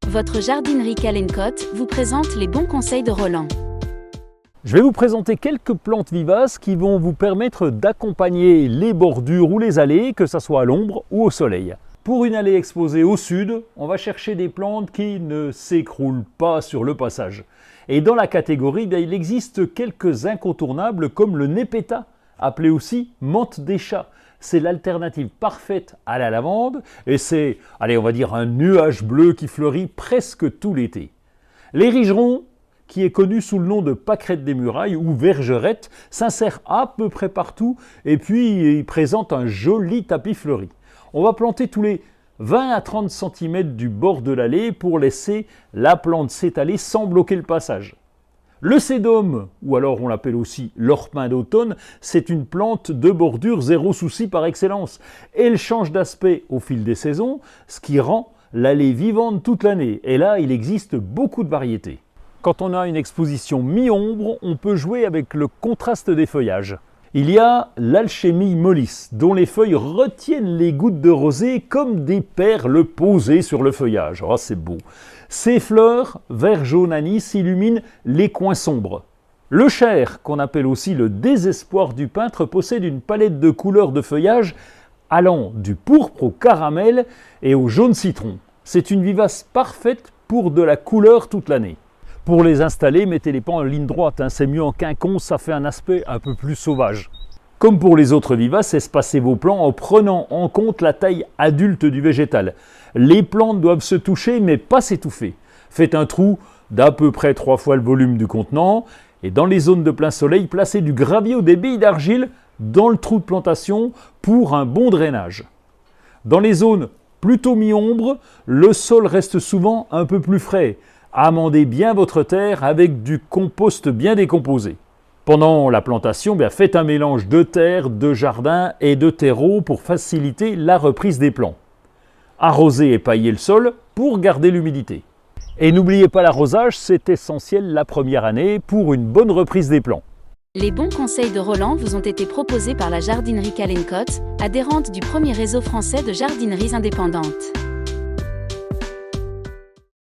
Votre jardinerie Calencotte vous présente les bons conseils de Roland. Je vais vous présenter quelques plantes vivaces qui vont vous permettre d'accompagner les bordures ou les allées, que ce soit à l'ombre ou au soleil. Pour une allée exposée au sud, on va chercher des plantes qui ne s'écroulent pas sur le passage. Et dans la catégorie, il existe quelques incontournables comme le Nepeta, appelé aussi menthe des chats. C'est l'alternative parfaite à la lavande et c'est, on va dire, un nuage bleu qui fleurit presque tout l'été. Les rigerons, qui est connu sous le nom de pâquerette des murailles ou vergerette, s'insère à peu près partout et puis il présente un joli tapis fleuri. On va planter tous les 20 à 30 cm du bord de l'allée pour laisser la plante s'étaler sans bloquer le passage. Le sédum, ou alors on l'appelle aussi l'orpin d'automne, c'est une plante de bordure zéro souci par excellence. Elle change d'aspect au fil des saisons, ce qui rend l'allée vivante toute l'année. Et là, il existe beaucoup de variétés. Quand on a une exposition mi-ombre, on peut jouer avec le contraste des feuillages. Il y a l'alchimie mollis, dont les feuilles retiennent les gouttes de rosée comme des perles posées sur le feuillage. Oh, c'est beau. Ces fleurs, vert jaune anis, illuminent les coins sombres. Le chair, qu'on appelle aussi le désespoir du peintre, possède une palette de couleurs de feuillage allant du pourpre au caramel et au jaune citron. C'est une vivace parfaite pour de la couleur toute l'année. Pour les installer, mettez-les pas en ligne droite, c'est mieux en quinconce, ça fait un aspect un peu plus sauvage. Comme pour les autres vivaces, espacez vos plants en prenant en compte la taille adulte du végétal. Les plantes doivent se toucher mais pas s'étouffer. Faites un trou d'à peu près 3 fois le volume du contenant et dans les zones de plein soleil, placez du gravier ou des billes d'argile dans le trou de plantation pour un bon drainage. Dans les zones plutôt mi-ombre, le sol reste souvent un peu plus frais. Amendez bien votre terre avec du compost bien décomposé. Pendant la plantation, faites un mélange de terre, de jardin et de terreau pour faciliter la reprise des plants. Arrosez et paillez le sol pour garder l'humidité. Et n'oubliez pas l'arrosage, c'est essentiel la première année pour une bonne reprise des plants. Les bons conseils de Roland vous ont été proposés par la jardinerie Calencotte, adhérente du premier réseau français de jardineries indépendantes.